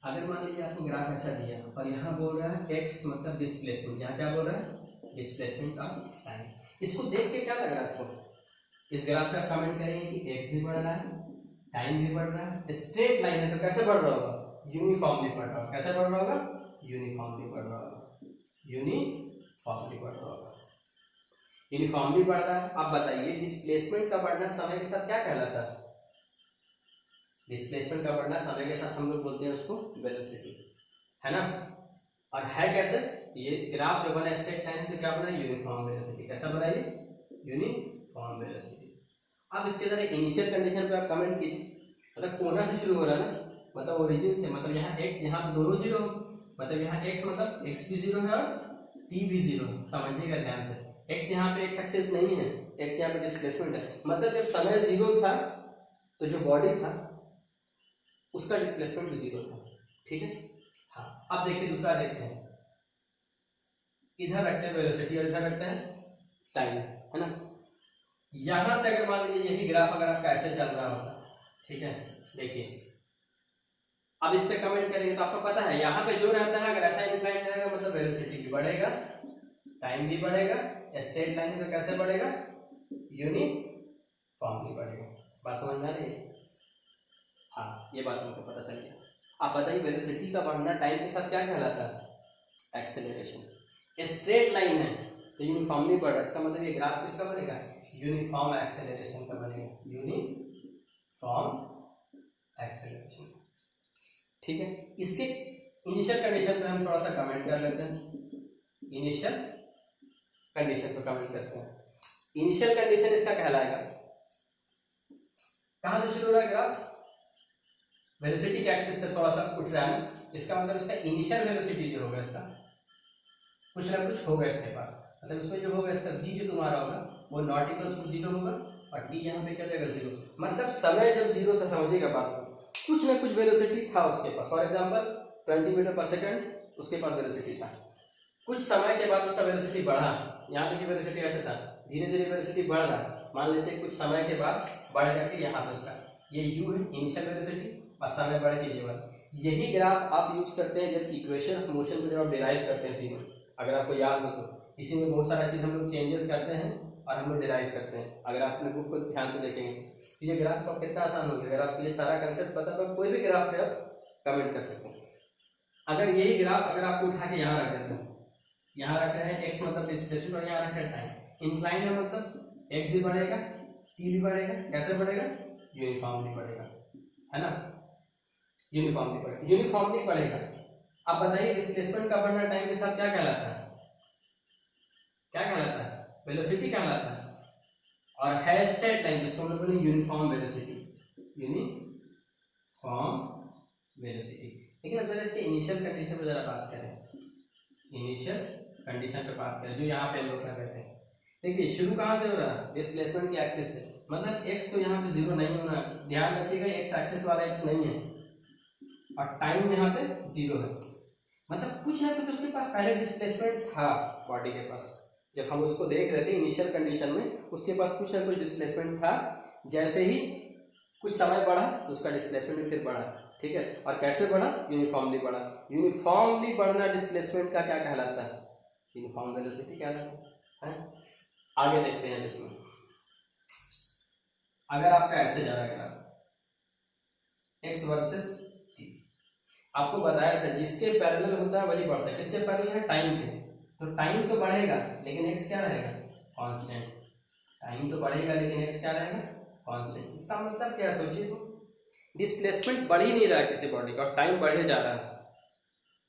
अगर मान लीजिए आपको ग्राफ ऐसा दिया और यहाँ बोल रहा है एक्स मतलब डिस्प्लेसमेंट, यहाँ क्या बोल रहा है डिस्प्लेसमेंट ऑफ टाइम, इसको देख के क्या लग रहा है आपको? इस ग्राफ पे आप कमेंट करेंगे कि एक्स भी बढ़ रहा है, टाइम भी बढ़ रहा है, स्ट्रेट लाइन है तो कैसे बढ़ रहा होगा? यूनिफॉर्मली बढ़ रहा होगा। कैसे बढ़ रहा होगा? यूनिफॉर्मली बढ़ रहा होगा, यूनिफॉर्मली बढ़ रहा होगा, यूनिफॉर्मली बढ़ रहा है। आप बताइए डिस्प्लेसमेंट का बढ़ना समय के साथ क्या कहलाता है? डिस्प्लेसमेंट का बढ़ना समय के साथ हम लोग बोलते हैं उसको वेलोसिटी, है ना। और है कैसे? ये ग्राफ जो बना स्ट्रेट लाइन तो क्या बना? Uniform velocity. कैसा बना ये? Uniform velocity. अब इसके तरह इनिशियल कंडीशन पे आप कमेंट कीजिए, मतलब कोना से शुरू हो रहा है ना, मतलब ओरिजिन से, मतलब यहाँ एक यहाँ दोनों जीरो, मतलब यहाँ x मतलब x भी जीरो है और t भी जीरो है। समझिएगा ध्यान से, x यहाँ पे x एक्सिस नहीं है, x यहाँ पे डिस्प्लेसमेंट है, मतलब जब समय जीरो था तो जो बॉडी था उसका डिस्प्लेसमेंट भी जीरो था, ठीक है। हाँ, अब देखिए दूसरा देखते हैं, इधर रखते हैं वेलोसिटी और इधर रखते हैं टाइम, है ना। यहां से अगर मान लीजिए यही ग्राफ अगर आपका ऐसे चल रहा होता, ठीक है, देखिए अब इस पे कमेंट करेंगे तो आपको पता है यहाँ पे जो रहता है अगर ऐसा इंक्लाइन रहेगा मतलब वेलोसिटी भी बढ़ेगा, टाइम भी बढ़ेगा, स्ट्रेट लाइन में कैसे बढ़ेगा? यूनिफॉर्मली बढ़ेगा। बात समझ में आ रही है? हाँ, ये बात हमको पता चल गया। आप बताइए वेलोसिटी का बढ़ना टाइम के साथ क्या कहलाता है? एक्सेलरेशन। स्ट्रेट लाइन है तो यूनिफॉर्मली बढ़ रहा है, इसका मतलब ये ग्राफ किसका बनेगा? यूनिफॉर्म एक्सेलरेशन का बनेगा, यूनिफॉर्म एक्सेलरेशन, ठीक है। इसके इनिशियल कंडीशन पे हम थोड़ा सा कमेंट कर लेते हैं, इनिशियल कंडीशन पे कमेंट करते हैं। इनिशियल कंडीशन इसका कहलाएगा, कहां से शुरू हो रहा है ग्राफ? वेलोसिटी के एक्सिस से थोड़ा सा उठ रहा है, इसका मतलब इसका इनिशियल वेलोसिटी जो होगा इसका कुछ ना कुछ होगा इसके पास, मतलब इसमें जो होगा इसका v जो तुम्हारा होगा वो नॉट इक्वल टू जीरो होगा और t यहाँ पे क्या जाएगा? जीरो। मतलब समय जब जीरो था, समझिएगा बात को, कुछ ना कुछ वेलोसिटी था उसके पास। फॉर एग्जांपल 20 मीटर पर सेकंड उसके पास वेलोसिटी था, कुछ समय के बाद उसका वेलोसिटी बढ़ा, यहाँ पे वेलोसिटी ऐसे था, धीरे धीरे वेलोसिटी बढ़ रहा है, मान लेते हैं कुछ समय के बाद बढ़ करके यहाँ पे उसका ये u है इनिशियल वेलोसिटी और समय बढ़ के ये यही ग्राफ आप यूज करते हैं जब इक्वेशन ऑफ मोशन को जब आप डिराइव करते हैं तीनों, अगर आपको याद हो तो। इसी में बहुत सारा चीज हम लोग चेंजेस करते हैं और हम लोग डिराइव करते हैं। अगर आप अपने बुक को ध्यान से देखेंगे तो ये ग्राफ का कितना आसान हो गया। अगर आपको ये सारा कंसेप्ट पता तो कोई भी ग्राफ पे आप कमेंट कर सकते हैं। अगर यही ग्राफ अगर आपको उठा के यहाँ रख देते हैं, यहाँ रख रहे हैं एक्स मतलब डिस्प्लेसमेंट और यहाँ रख रहे हैं टाइम, इंक्लाइन है मतलब एक्स भी बढ़ेगा टी भी बढ़ेगा, कैसे बढ़ेगा? यूनिफॉर्मली बढ़ेगा, है ना, यूनिफॉर्मली बढ़ेगा, यूनिफॉर्मली बढ़ेगा। अब बताइए डिस्प्लेसमेंट का बढ़ना टाइम के साथ क्या कहलाता है? क्या कहलाता है? वेलोसिटी कहलाता है। और है स्ट्रेट लाइन जिसको हम लोग बोलेंगे यूनिफॉर्म वेलोसिटी, यूनिफॉर्म वेलोसिटी। लेकिन अगर इसके इनिशियल कंडीशन पर जरा बात करें, इनिशियल कंडीशन पे बात करें जो यहाँ पे हम लोग कर रहे थे, देखिए शुरू कहाँ से हो रहा है? डिस्प्लेसमेंट की एक्सिस से, मतलब x तो यहाँ पे जीरो नहीं होना, ध्यान रखिएगा x एक्सिस वाला x नहीं है और टाइम यहाँ पे जीरो है, मतलब कुछ ना कुछ उसके पास पहले डिस्प्लेसमेंट था बॉडी के पास। जब हम उसको देख रहे थे इनिशियल कंडीशन में उसके पास कुछ ना कुछ डिस्प्लेसमेंट था, जैसे ही कुछ समय बढ़ा तो उसका डिस्प्लेसमेंट फिर बढ़ा, ठीक है। और कैसे बढ़ा? यूनिफॉर्मली बढ़ा। यूनिफॉर्मली बढ़ना डिस्प्लेसमेंट का क्या कहलाता है? यूनिफॉर्म वेलोसिटी कहलाता है। आगे देखते हैं इसमें, अगर आपका ऐसे जा रहा है ग्राफ एक्स वर्सेस टी, आपको बताया था जिसके पैरेलल होता है वही बढ़ता है, किसके पैरेलल है? टाइम के। तो टाइम तो बढ़ेगा लेकिन एक्स क्या रहेगा? कांस्टेंट। टाइम तो बढ़ेगा लेकिन एक्स क्या रहेगा? कांस्टेंट। इसका मतलब क्या? सोचिए तो डिस्प्लेसमेंट बढ़ ही नहीं रहा है किसी बॉडी का और टाइम बढ़े जा रहा है,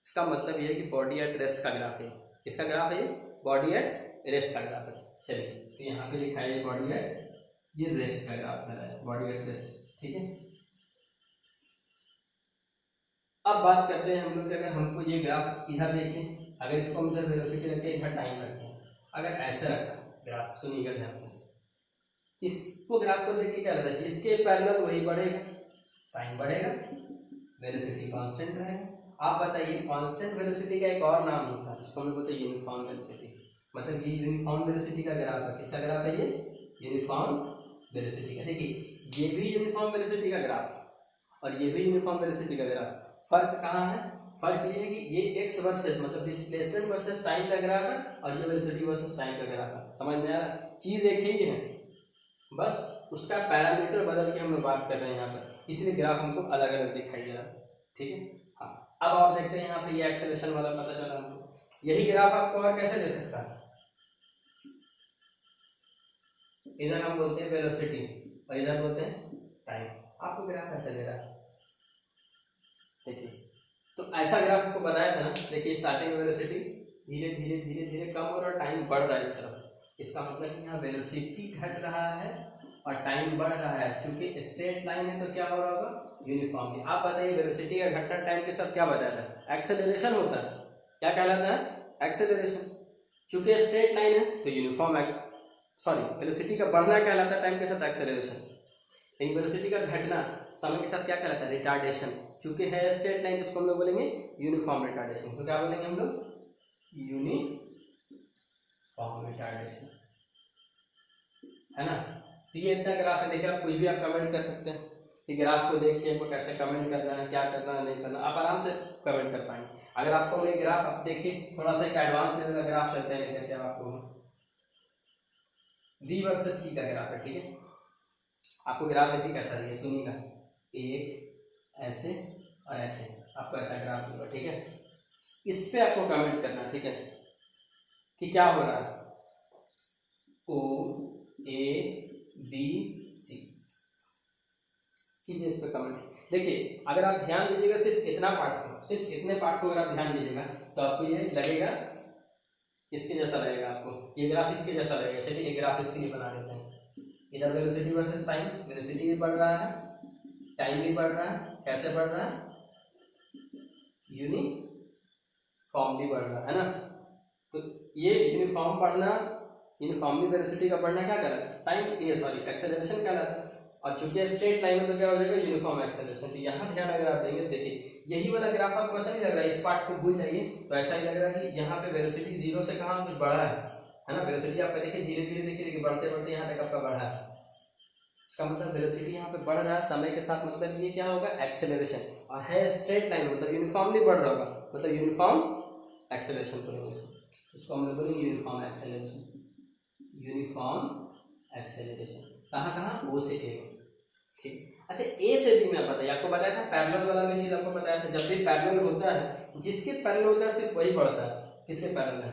इसका मतलब ये है कि बॉडी एट रेस्ट का ग्राफ है। किसका ग्राफ है ये? बॉडी एट रेस्ट का ग्राफ है। चलिए तो यहाँ पे लिखा है बॉडी एट, ये रेस्ट का ग्राफ है, बॉडी एट रेस्ट, ठीक है। अब बात करते हैं हम लोग कि अगर हमको ये ग्राफ इधर देखिए, अगर इसको हम इधर वेलोसिटी रखते हैं, इधर टाइम रखते हैं, अगर ऐसे रखा ग्राफ, सुनिएगा ध्यान से, इसको ग्राफ को देखिए क्या रहता है? जिसके पैरेलल वही बढ़ेगा, टाइम बढ़ेगा, वेलोसिटी कांस्टेंट रहेगा। आप बताइए कांस्टेंट वेलोसिटी का एक और नाम होता है, इसको हम लोग बोलते हैं यूनिफॉर्म वेलोसिटी। मतलब ये यूनिफॉर्म वेलोसिटी का ग्राफ है, किसका ग्राफ है ये? यूनिफॉर्म वेलोसिटी का। देखिए ये भी यूनिफॉर्म वेलोसिटी का ग्राफ और ये भी यूनिफॉर्म वेलोसिटी का ग्राफ, फर्क कहाँ है? फर्क ये है कि ये एक्स वर्सेस मतलब डिस्प्लेसमेंट वर्सेस टाइम का ग्राफ है और ये वेलोसिटी वर्सेस टाइम का ग्राफ है। समझ में आ रहा है? चीज एक ही है, बस उसका पैरामीटर बदल के हम लोग बात कर रहे हैं यहाँ पर, इसलिए ग्राफ हमको अलग अलग दिखाई दे रहा है। ठीक है, हाँ अब और देखते हैं यहाँ पे ये एक्सेलरेशन वाला पता चला हमको। यही ग्राफ आपको और कैसे दे सकता है? इधर हम बोलते हैं वेलोसिटी और इधर बोलते हैं टाइम। आपको ग्राफ ऐसा दे रहा है, देखिए तो ऐसा ग्राफ को बताया था ना। देखिए स्टार्टिंग वेलोसिटी धीरे धीरे धीरे धीरे कम हो रहा है, टाइम बढ़ रहा है इस तरफ। इसका मतलब कि यहाँ वेलोसिटी घट रहा है और टाइम बढ़ रहा है। चूंकि स्ट्रेट लाइन है तो क्या हो रहा होगा? यूनिफॉर्मली। आप बताइए वेलोसिटी का घटना टाइम के साथ क्या बताता है? एक्सेलरेशन होता है। क्या कहलाता है? एक्सेलरेशन। चूंकि स्ट्रेट लाइन है तो यूनिफॉर्म सॉरी वेलोसिटी का बढ़ना कहलाता है टाइम के साथ एक्सेलरेशन। लेकिन वेलोसिटी का घटना समय के साथ क्या कहलाता है? रिटार्डेशन। चूंकि है स्ट्रेट लाइन जिसको हम लोग बोलेंगे यूनिफॉर्म रिटार्डेशन। तो क्या बोलेंगे हम लोग? यूनिफॉर्म रिटार्डेशन, है ना। तो ये इतना ग्राफ है। देखिए आप कुछ भी आप कमेंट कर सकते हैं कि ग्राफ को देख के आपको कैसे कमेंट करना है, क्या करना है, नहीं करना, आप आराम से कमेंट कर पाएंगे। अगर आपको ये ग्राफ आप देखिए थोड़ा सा एक एडवांस लेवल का ग्राफ चलते हैं लेकर के आपको v वर्सेस t का ग्राफ है। ठीक है, आपको ग्राफ देखिए कैसा है, सुनिएगा। एक ऐसे और ऐसे आपको ऐसा ग्राफ होगा। ठीक है, इस पे आपको कमेंट करना, ठीक है, कि क्या हो रहा है। O A B C कीजिए इस पे कमेंट। देखिए अगर आप ध्यान दीजिएगा सिर्फ इतना पार्ट को, सिर्फ इतने पार्ट को अगर आप ध्यान दीजिएगा तो आपको ये लगेगा किसके जैसा लगेगा? आपको ये ग्राफ इसके जैसा लगेगा। चलिए ये ग्राफ इसके लिए बना देते हैं। इधर वेलोसिटी वर्सेस टाइम, वेलोसिटी भी बढ़ रहा है, टाइम भी बढ़ रहा है। कैसे बढ़ रहा है? यूनिफॉर्मली बढ़ रहा है ना। तो ये यूनिफॉर्म बढ़ना, यूनिफॉर्मली वेलोसिटी का बढ़ना क्या कर रहा है? टाइम ये सॉरी एक्सेलरेशन कहलाता है। और चूंकि स्ट्रेट लाइन में तो क्या हो जाएगा? Uniform acceleration. तो यहाँ ध्यान अगर आप देंगे, देखिए यही वाला ग्राफ आपको ऐसा नहीं लग रहा है, इस पार्ट को भूल जाइए तो ऐसा ही लग रहा है कि यहाँ पे वेलोसिटी जीरो से कहाँ कुछ बढ़ा है ना। वेलोसिटी आपका देखिए धीरे धीरे देखिए बढ़ते बढ़ते यहाँ तक आपका बढ़ा है। इसका मतलब वेलोसिटी यहाँ पे बढ़ रहा है समय के साथ, मतलब ये क्या होगा? एक्सेलरेशन। और है स्ट्रेट लाइन मतलब यूनिफॉर्मली बढ़ रहा होगा, मतलब यूनिफॉर्म एक्सेलरेशन बोलेंगे इसको हम लोग बोलेंगे यूनिफॉर्म एक्सेलरेशन। यूनिफॉर्म एक्सेलरेशन कहाँ कहाँ? ओ से ए। ठीक, अच्छा ए से बी में बताइए, आपको बताया था पैरेलल वाला भी चीज आपको बताया था। जब भी पैरेलल होता है, जिसके पैरेलल होता है सिर्फ वही बढ़ता है। किसके पैरेलल है?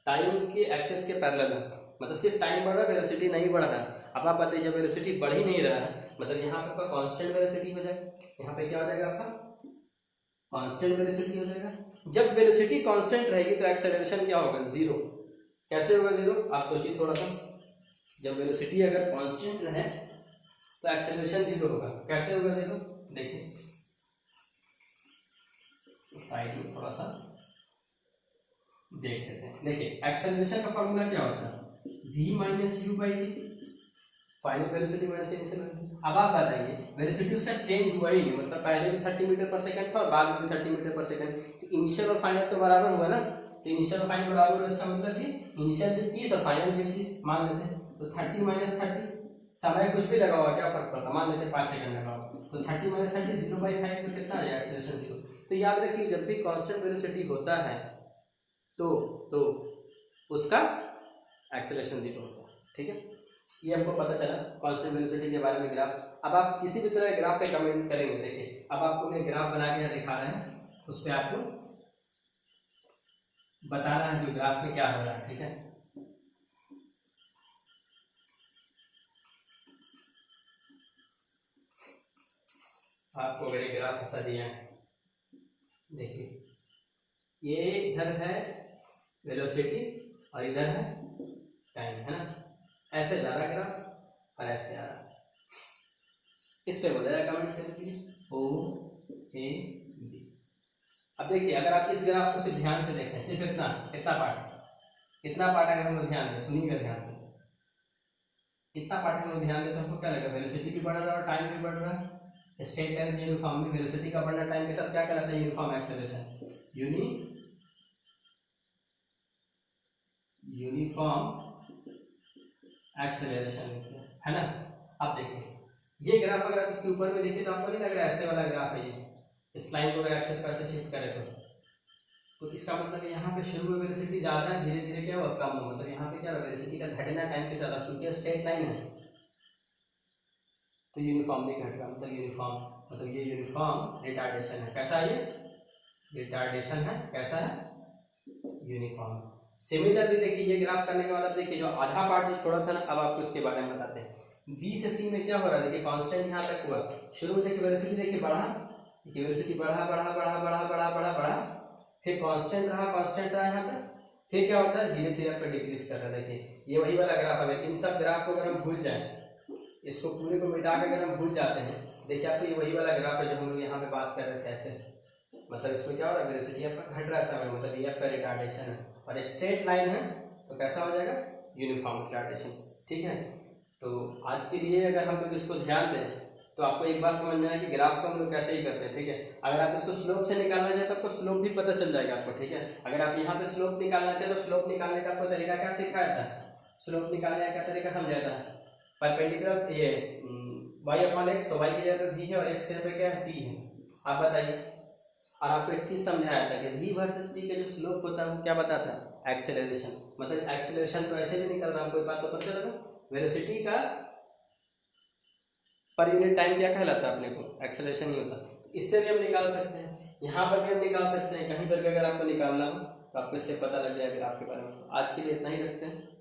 टाइम के एक्सेस के पैरेलल है, मतलब सिर्फ टाइम बढ़ रहा है, वेलोसिटी नहीं बढ़ रहा है। अब आप बताइए जब वेलोसिटी बढ़ ही नहीं रहा है, मतलब यहाँ पे आपका कांस्टेंट वेलोसिटी हो जाएगा। यहाँ पे क्या हो जाएगा? आपका कांस्टेंट वेलोसिटी हो जाएगा। जब वेलोसिटी कांस्टेंट रहेगी तो एक्सेलरेशन क्या होगा? जीरो। कैसे होगा जीरो? आप सोचिए थोड़ा सा। जब वेलोसिटी अगर कांस्टेंट रहे तो एक्सेलरेशन जीरो होगा। कैसे होगा जीरो? देखिए साइड में थोड़ा सा देख लेते हैं। देखिए एक्सेलरेशन का फॉर्मूला क्या होता है? v minus you by T, final velocity minus initial velocity. अब आप बताइए वेलोसिटी उसका चेंज हुआ ही नहीं, मतलब पहले भी 30 मीटर पर सेकंड था और बाद में भी 30 मीटर पर सेकंड। तो इनिशियल और फाइनल तो बराबर हुआ ना। तो इनिशियल और फाइनल बराबर हुआ, इसका मतलब कि इनिशियल भी 30 और फाइनल भी 30 मान लेते हैं। तो 30 माइनस 30, समय कुछ भी लगा हुआ क्या फर्क पड़ता, मान लेते हैं 5 सेकंड लगा हुआ, तो 30 माइनस 30 0/5 तो कितना आ जाएगा? Acceleration zero. तो याद रखिए जब भी कांस्टेंट वेलोसिटी होता है तो उसका एक्सेलरेशन जीरो होता है। ठीक है, ये हमको पता चला कांस्टेंट वेलोसिटी के बारे में ग्राफ। अब आप किसी भी तरह ग्राफ पे कमेंट करेंगे। देखिए अब आपको मैं ग्राफ बना के दिखा रहे हैं, उस पर आपको बताना है जो ग्राफ में क्या हो रहा है। ठीक है, आपको अगर एक ग्राफ ऐसा दिया है, देखिए ये इधर है वेलोसिटी और इधर है टाइम, है ना। ऐसे जा रहा ग्राफ और ऐसे आ रहा। इस पे बोला जाए कमेंट करके O A B। अब देखिए अगर आप इस ग्राफ को सिर्फ ध्यान से देखें, सिर्फ इतना पार्ट अगर हम लोग ध्यान दें, सुनिएगा ध्यान से, इतना पार्ट हम लोग ध्यान दें तो हमको क्या लगेगा? वेलोसिटी भी बढ़ रहा है और टाइम भी बढ़ रहा है। स्ट्रेट लाइन यूनिफॉर्म में वेलोसिटी का बढ़ना टाइम के साथ क्या कहलाता है? Uniform acceleration. यूनिफॉर्म एक्सेलरेशन, है ना। अब देखिए ये ग्राफ अगर आप इसके ऊपर में देखिए तो आपको नहीं लग रहा है ऐसे वाला ग्राफ है ये? इस लाइन को अगर एक्सेस पर शिफ्ट करें तो इसका मतलब यहाँ पे शुरू में वेलोसिटी ज़्यादा है, धीरे धीरे क्या हुआ कम हो, मतलब यहाँ पे क्या वेलोसिटी का घटना टाइम के साथ, चूंकि स्ट्रेट लाइन है तो यूनिफॉर्मली घट रहा, मतलब यूनिफॉर्म, मतलब ये यूनिफॉर्म रिटार्डेशन है। कैसा है ये रिटार्डेशन है, कैसा है यूनिफॉर्म। सिमिलरली देखिए ये ग्राफ करने के बाद आप देखिए जो आधा पार्ट जो छोड़ा था ना, अब आपको इसके बारे में बताते हैं। बी से सी में क्या हो रहा है, देखिए कांस्टेंट यहाँ तक हुआ, शुरू में देखिए वेलोसिटी देखिए बढ़ा, देखिए वेलोसिटी बढ़ा बढ़ा बढ़ा बढ़ा बढ़ा बढ़ा बढ़ा, फिर कांस्टेंट रहा यहाँ तक, फिर क्या होता है धीरे धीरे आपका डिक्रीज कर रहा है। देखिए ये वही वाला ग्राफ, अगर इन सब ग्राफ को अगर हम भूल जाए, इसको पूरे को मिटा के अगर हम भूल जाते हैं, देखिए आपको ये वही वाला ग्राफ है जो हम लोग यहाँ पे बात कर रहे थे ऐसे, मतलब इसमें क्या हो रहा है वेलोसिटी आपका घट रहा है समय, मतलब ये आपका रिटार्डेशन है, और स्ट्रेट लाइन है तो कैसा हो जाएगा यूनिफॉर्म रिटार्डेशन। ठीक है, तो आज के लिए अगर हम लोग इसको ध्यान दें तो आपको एक बात समझ में आए कि ग्राफ को हम लोग कैसे ही करते हैं। ठीक है, अगर आप इसको स्लोप से निकालना चाहे तो आपको स्लोप भी पता चल जाएगा आपको। ठीक है, अगर आप यहाँ पे स्लोप निकालना चाहे तो स्लोप निकालने का आपको तरीका क्या सिखाया था, स्लोप निकालने का क्या तरीका समझाया था, परपेंडिकुलर ये y/x, तो y की जगह v है और x की जगह क्या है t है, आप बताइए। और आपको एक चीज समझाया था कि v वर्सेस t का जो स्लोप होता है वो क्या बताता है एक्सेलरेशन, मतलब एक्सेलरेशन तो ऐसे भी निकल रहा है, कोई बात तो पता चल रहा, वेलोसिटी का पर यूनिट टाइम क्या कहलाता है अपने को एक्सेलरेशन ही होता है। इससे भी हम निकाल सकते हैं, यहाँ पर भी हम निकाल सकते हैं, कहीं पर भी अगर आपको निकालना हो तो आपको इससे पता लग जाएगा ग्राफ के बारे में। आज के लिए इतना ही रखते हैं।